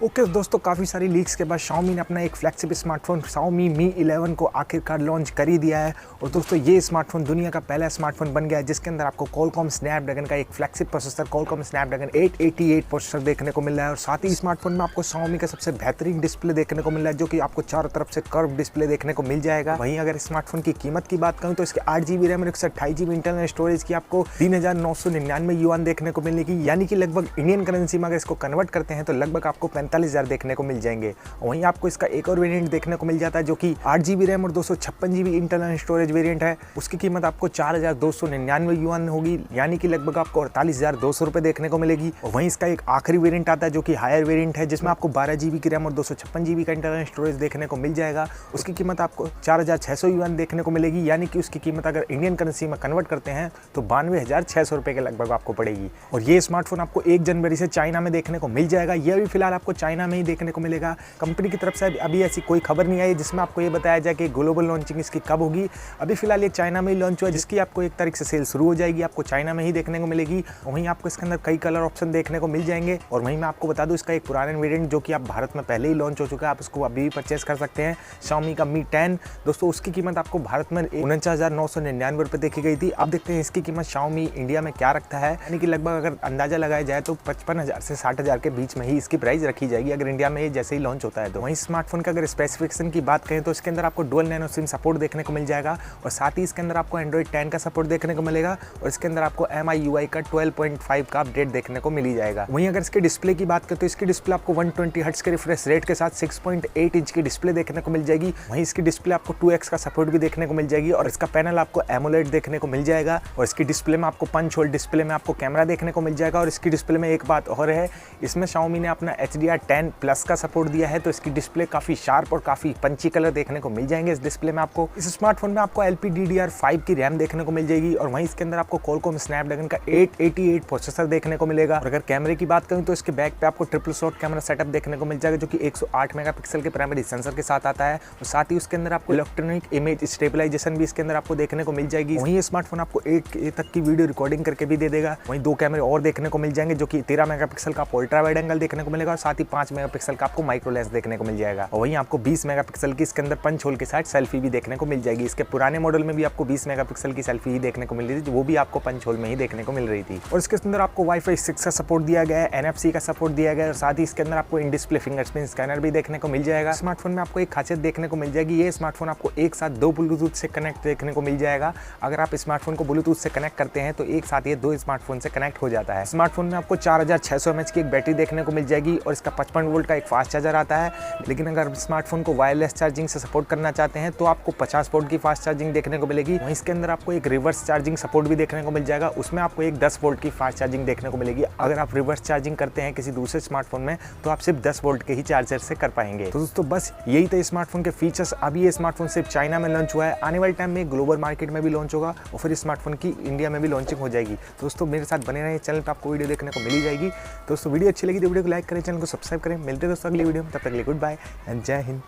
Okay दोस्तों, काफ़ी सारी लीक्स के बाद Xiaomi ने अपना एक फ्लैगशिप स्मार्टफोन Xiaomi Mi 11 को आखिरकार लॉन्च कर ही दिया है। और दोस्तों ये स्मार्टफोन दुनिया का पहला स्मार्टफोन बन गया है जिसके अंदर आपको Qualcomm Snapdragon का एक flagship processor Qualcomm Snapdragon 888 processor देखने को मिल रहा है। और साथ ही स्मार्टफोन में आपको Xiaomi का सबसे बेहतरीन डिस्प्ले देखने को मिल रहा है जो कि आपको चारों तरफ से कर्व डिस्प्ले देखने को मिल जाएगा। वहीं अगर स्मार्टफोन की कीमत की बात करूँ तो इसके 8GB रैम और 128GB इंटरनल स्टोरेज की आपको 3999 युआन देखने को मिलेगी, यानी कि लगभग इंडियन करेंसी में अगर इसको कन्वर्ट करते हैं तो लगभग आपको 45,000 देखने को मिल जाएंगे। वहीं आपको इसका एक और वेरिएंट देखने को मिल जाता है जो कि 8GB रैम और 256GB इंटरनल स्टोरेज वेरिएंट है। उसकी कीमत आपको 4,299 युआन होगी, यानी कि लगभग आपको 48,200 रुपये देखने को मिलेगी। और वहीं इसका एक आखिरी वेरिएंट आता है जो कि हायर वेरिएंट है जिसमें आपको 12GB की रैम और 256GB का इंटरनल स्टोरेज देखने को मिल जाएगा। उसकी कीमत आपको 4,600 युआन देखने को मिलेगी, यानी कि उसकी कीमत अगर इंडियन करेंसी में कन्वर्ट करते हैं तो 92,600 रुपये के लगभग आपको पड़ेगी। और ये स्मार्टफोन आपको 1 जनवरी से चाइना में देखने को मिल जाएगा। यह भी फिलहाल आपको चाइना में ही देखने को मिलेगा। कंपनी की तरफ से अभी ऐसी कोई खबर नहीं आई जिसमें आपको ये बताया जाए कि ग्लोबल लॉन्चिंग इसकी कब होगी। अभी फिलहाल ये चाइना में ही लॉन्च हुआ जिसकी आपको 1 तारीख से सेल शुरू हो जाएगी, आपको चाइना में ही देखने को मिलेगी। वहीं आपको इसके अंदर कई कलर ऑप्शन देखने को मिल जाएंगे। और वहीं मैं आपको बता दूं इसका एक पुराना वेरिएंट जो कि आप भारत में पहले ही लॉन्च हो चुका है, आप उसको अभी भी परचेस कर सकते हैं, Xiaomi का Mi 10। दोस्तों उसकी कीमत आपको भारत में 49,999 रुपये देखी गई थी। अब देखते हैं इसकी कीमत Xiaomi इंडिया में क्या रखता है, यानी कि लगभग अगर अंदाजा लगाया जाए तो 55,000 से 60,000 के बीच में ही इसकी प्राइस रखी जाएगी अगर इंडिया में जैसे ही लॉन्च होता है। तो वहीं स्मार्टफोन का अगर स्पेसिफिकेशन की बात करें तो इसके अंदर आपको डुअल नैनो सिम सपोर्ट देखने को मिल जाएगा और साथ ही इसके अंदर आपको Android 10 का सपोर्ट देखने को मिलेगा और इसके अंदर आपको MIUI का 12.5 का अपडेट देखने को मिल ही जाएगा। वहीं अगर इसके डिस्प्ले की बात करें तो इसकी डिस्प्ले आपको 120 हर्ट्ज के रिफ्रेश रेट के साथ 6.8 इंच की डिस्प्ले देखने को मिल जाएगी। वहीं इसकी डिस्प्ले आपको 2x का सपोर्ट भी देखने को मिल जाएगी और इसका पैनल आपको एमोलेड देखने को मिल जाएगा। और इसकी डिस्प्ले में आपको पंच होल डिस्प्ले में आपको कैमरा देखने को मिल जाएगा। और इसकी डिस्प्ले में एक बात और है, इसमें Xiaomi ने अपना HDR10 प्लस का सपोर्ट दिया है, तो इसकी डिस्प्ले काफी शार्प और काफी पंची कलर देखने को मिल जाएंगे इस डिस्प्ले में। आपको इस स्मार्टफोन में आपको LPDDR5 की रैम देखने को मिल जाएगी और वहीं इसके अंदर आपको Qualcomm Snapdragon का 888 प्रोसेसर देखने को मिलेगा। और अगर कैमरे की बात करूं तो इसके बैक पे आपको ट्रिपल शॉट कैमरा सेटअप देखने को मिल जाएगा जो कि 108 मेगापिक्सल के प्राइमरी सेंसर के साथ आता है। और साथ ही उसके अंदर आपको इलेक्ट्रॉनिक इमेज स्टेबलाइजेशन भी इसके अंदर आपको देखने को मिल जाएगी। वहीं ये स्मार्टफोन आपको 8K तक की वीडियो रिकॉर्डिंग करके भी दे देगा। वहीं 2 कैमरे और देखने को मिल जाएंगे जो कि 13 मेगापिक्सल का अल्ट्रा वाइड एंगल देखने को मिलेगा और साथ ही 5 मेगापिक्सल का आपको माइक्रो लेंस देखने को मिल जाएगा। और वहीं आपको 20 मेगापिक्सल की इसके अंदर पंच होल के साथ सेल्फी भी देखने को मिल जाएगी। इसके पुराने मॉडल में भी आपको 20 मेगापिक्सल की सेल्फी ही देखने को मिल रही थी, वो भी आपको पंच होल में ही देखने को मिल रही थी। और इसके अंदर आपको Wi-Fi 6 का सपोर्ट दिया गया है, NFC का सपोर्ट दिया गया है और साथ ही इसके अंदर आपको इन डिस्प्ले फिंगरप्रिंट स्कैनर भी देखने को मिल जाएगा। स्मार्टफोन में आपको एक खासियत देखने को मिल जाएगी, ये स्मार्टफोन आपको एक साथ 2 ब्लूटूथ से कनेक्ट देखने को मिल जाएगा। अगर आप स्मार्टफोन को ब्लूटूथ से कनेक्ट करते हैं तो एक साथ ये 2 स्मार्टफोन से कनेक्ट हो जाता है। स्मार्टफोन में आपको 4,600 mAh की एक बैटरी देखने को मिल जाएगी और इसका 55 वोल्ट का एक फास्ट चार्जर आता है। लेकिन अगर स्मार्टफोन को वायरलेस चार्जिंग से सपोर्ट करना चाहते हैं तो आपको 50 वोल्ट की फास्ट चार्जिंग देखने को मिलेगी। वहीं इसके अंदर आपको एक रिवर्स चार्जिंग सपोर्ट भी देखने को मिल जाएगा, उसमें आपको एक 10 वोल्ट की फास्ट चार्जिंग देखने को मिलेगी। अगर आप रिवर्स चार्जिंग करते हैं किसी दूसरे स्मार्टफोन में तो आप सिर्फ 10 वोल्ट के ही चार्जर से कर पाएंगे। तो दोस्तों बस यही था स्मार्टफोन के फीचर्स। अभी ये स्मार्टफोन सिर्फ चाइना में लॉन्च हुआ है, आने वाले टाइम में ग्लोबल मार्केट में भी लॉन्च होगा और फिर स्मार्टफोन की इंडिया में भी लॉन्चिंग हो जाएगी। दोस्तों मेरे साथ बने रहे, चैनल पर आपको वीडियो देखने को मिल ही जाएगी। दोस्तों वीडियो अच्छी लगी तो वीडियो को लाइक करें, चैनल को सब्सक्राइब करें। मिलते हैं दोस्तों अगली वीडियो में, तब तक के लिए गुड बाय एंड जय हिंद।